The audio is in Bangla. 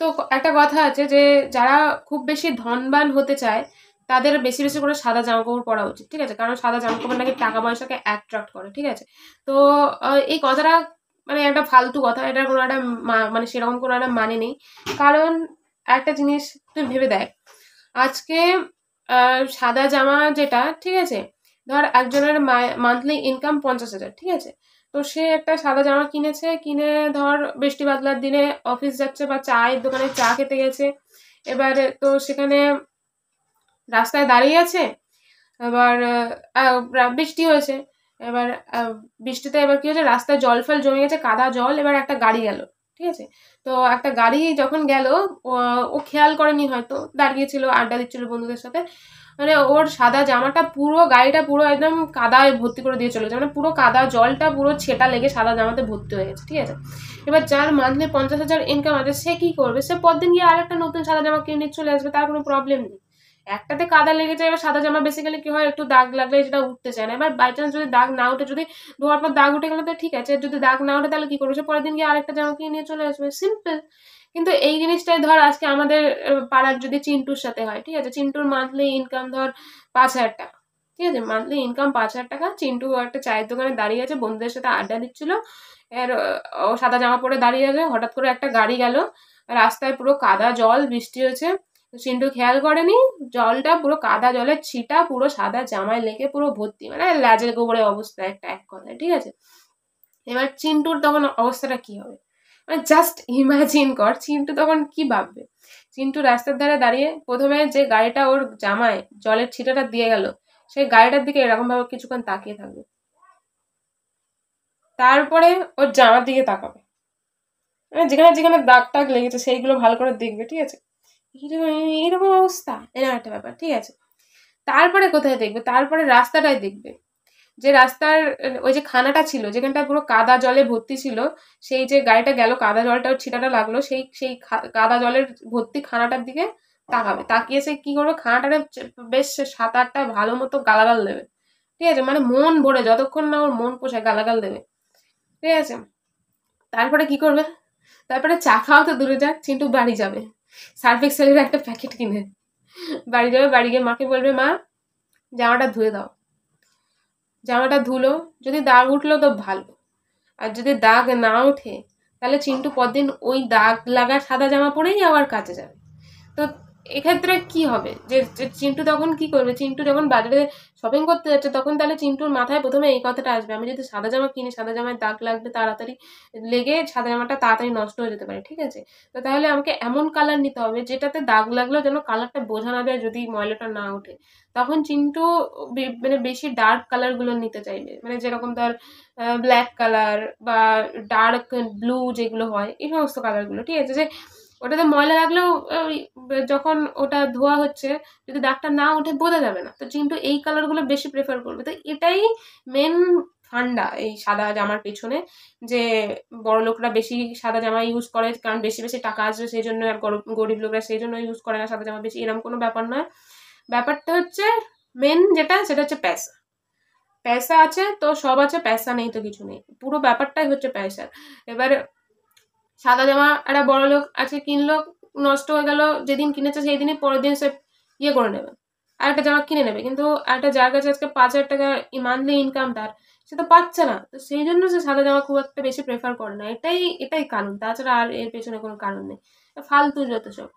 তো একটা কথা আছে যে যারা খুব বেশি ধনবান হতে চায় তাদের বেশি বেশি করে সাদা জামা কাপড় পরা উচিত, ঠিক আছে? কারণ সাদা জামা কাপড় নাকি টাকা পয়সাকে অ্যাট্রাক্ট করে, ঠিক আছে? তো এই কথাটা মানে একটা ফালতু কথা, এটার কোনো একটা মানে সেরকম কোনো একটা মানে নেই। কারণ একটা জিনিস তুই ভেবে দেখ, আজকে সাদা জামা যেটা, ঠিক আছে, ধর একজনের মান্থলি ইনকাম 50,000, ঠিক আছে, তো সে একটা সাদা জামা কিনেছে, কিনে ধর বৃষ্টি বাদলার দিনে অফিস যাচ্ছে বা চায়ের দোকানে চা খেতে গেছে, এবারে তো সেখানে রাস্তায় দাঁড়িয়ে আছে, এবার বৃষ্টি হয়েছে, এবার বৃষ্টিতে এবার কি হয়েছে, রাস্তায় জল ফল জমে গেছে, কাদা জল, এবার একটা গাড়ি গেল, ঠিক আছে, তো একটা গাড়ি যখন গেল ও খেয়াল করেনি, হয়তো দাঁড়িয়েছিল আড্ডা দিচ্ছিল বন্ধুদের সাথে, মানে ওর সাদা জামাটা পুরো, গাড়িটা পুরো একদম কাদায় ভর্তি করে দিয়ে চলেছে, মানে পুরো কাদা জলটা পুরো ছেটা লেগে সাদা জামাতে ভর্তি হয়ে গেছে, ঠিক আছে। এবার যার মান্থলি 50,000 ইনকাম আছে সে কি করবে, সে পরদিন গিয়ে আরেকটা নতুন সাদা জামা কিনে চলে আসবে, তার কোনো প্রবলেম নেই। একটাতে কাদা লেগে যায়, এবার সাদা জামা বেসিক্যালি কি হয়, একটু দাগ লাগলে যেটা উঠতে চায় না, এবার বাই চান্স যদি দাগ না উঠে, যদি ধোয়ার পর দাগ উঠে গেলে তো ঠিক আছে, যদি দাগ না উঠে তাহলে কি করবে, সে পরের দিন গিয়ে আরেকটা জামা কিনে নিয়ে চলে আসবে, সিম্পল। কিন্তু এই জিনিসটাই ধর আজকে আমাদের পাড়ার যদি চিন্টুর সাথে হয়, ঠিক আছে, চিন্টুর মান্থলি ইনকাম ধর 5,000 টাকা, ঠিক আছে, মান্থলি ইনকাম 5,000 টাকা, চিন্টু একটা চায়ের দোকানে দাঁড়িয়ে আছে, বন্ধুদের সাথে আড্ডা দিচ্ছিল, এর ও সাদা জামা পরে দাঁড়িয়ে আছে, হঠাৎ করে একটা গাড়ি গেল, রাস্তায় পুরো কাদা জল, বৃষ্টি হয়েছে, চিন্টু খেয়াল করেনি, জলটা পুরো কাদা জলের ছিটা পুরো সাদা জামায় লেগে পুরো ভর্তি, মানে লাজের গোবরে অবস্থা একটা, এক কথায়, ঠিক আছে। এবার চিন্টুর তখন অবস্থাটা কি হবে, মানে জাস্ট ইমাজিন কর চিন্টু তখন কি ভাববে। চিন্টু রাস্তার ধারে দাঁড়িয়ে প্রথমে যে গাড়িটা ওর জামায় জলের ছিটাটা দিয়ে গেল, সেই গাড়িটার দিকে এরকম ভাবে কিছুক্ষণ তাকিয়ে থাকবে, তারপরে ওর জামার দিকে তাকাবে, মানে যেখানে যেখানে দাগ টাগ লেগেছে সেইগুলো ভালো করে দেখবে, ঠিক আছে। এইরকম অবস্থা, এরকম একটা ব্যাপার, ঠিক আছে। তারপরে কোথায় দেখবে, তারপরে রাস্তাটাই দেখবে, যে রাস্তার ওই যে খানাটা ছিল যেখানটা পুরো কাদা জলে ভর্তি ছিল, সেই যে গাড়িটা গেল কাদা জলটা ছিটাটা লাগলো, সেই সেই কাদা জলের ভর্তি খানাটার দিকে তাকাবে, তাকিয়ে সে কি করবে, খানাটারে বেশ 7-8টা ভালো মতো গালাগাল দেবে, ঠিক আছে, মানে মন ভরে, যতক্ষণ না ওর মন পোষায় গালাগাল দেবে, ঠিক আছে। তারপরে কি করবে, তারপরে চা খাওয়া তো দূরে যাক, চিন্টু বাড়ি যাবে, সার্ফ এক্সেলের একটা প্যাকেট কিনে বাড়ি যাবে, বাড়ি গিয়ে মাকে বলবে, মা জামাটা ধুয়ে দাও, জামাটা ধুলো, যদি দাগ উঠলো তো ভালো, আর যদি দাগ না ওঠে তাহলে চিন্টু পরদিন ওই দাগ লাগা সাদা জামা পরেই আবার কাজে যাবে। তো এক্ষেত্রে কি হবে, যে চিন্টু তখন কি করবে, চিন্টু যখন বাজারে শপিং করতে যাচ্ছে তখন তাহলে চিন্টুর মাথায় প্রথমে এই কথাটা আসবে, আমি যদি সাদা জামা কিনি, সাদা জামায় দাগ লাগবে তাড়াতাড়ি, লেগে সাদা জামাটা তাড়াতাড়ি নষ্ট হয়ে যেতে পারে, ঠিক আছে, তো তাহলে আমাকে এমন কালার নিতে হবে যেটাতে দাগ লাগলেও যেন কালারটা বোঝা না যায় যদি ময়লাটা না ওঠে। তখন চিন্টু মানে বেশি ডার্ক কালারগুলো নিতে চাইবে, মানে যেরকম ধর ব্ল্যাক কালার বা ডার্ক ব্লু যেগুলো হয়, এই সমস্ত কালারগুলো, ঠিক আছে, যে ওটাতে ময়লা লাগলেও যখন ওটা ধোয়া হচ্ছে যদি দাগটা না ওঠে বোঝা যাবে না, তো চিন্টু এই কালারগুলো বেশি প্রেফার করবে। তো এটাই মেন ফান্ডা এই সাদা জামার পেছনে, যে বড় লোকরা বেশি সাদা জামা ইউজ করে কারণ বেশি বেশি টাকা আসবে সেই জন্য, আর গরিব লোকরা সেই জন্য ইউজ করে না সাদা জামা বেশি, এরকম কোনো ব্যাপার নয়। ব্যাপারটা হচ্ছে মেন যেটা, সেটা হচ্ছে পয়সা। পয়সা আছে তো সব আছে, পয়সা নেই তো কিছু নেই, পুরো ব্যাপারটাই হচ্ছে পয়সা। এবার সাদা জামা একটা বড় লোক আজকে কিনলো, নষ্ট হয়ে গেল, যেদিন কিনেছে সেই দিনই পরের দিন সে ইয়ে করে নেবে, আর একটা জামা কিনে নেবে, কিন্তু একটা যার কাছে আজকে 5,000 টাকা মান্থলি ইনকাম তার, সে তো পাচ্ছে না, তো সেই জন্য সে সাদা জামা খুব একটা বেশি প্রেফার করে না, এটাই এটাই কারণ, তাছাড়া আর এর পেছনে কোনো কারণ নেই, ফালতু যত সব।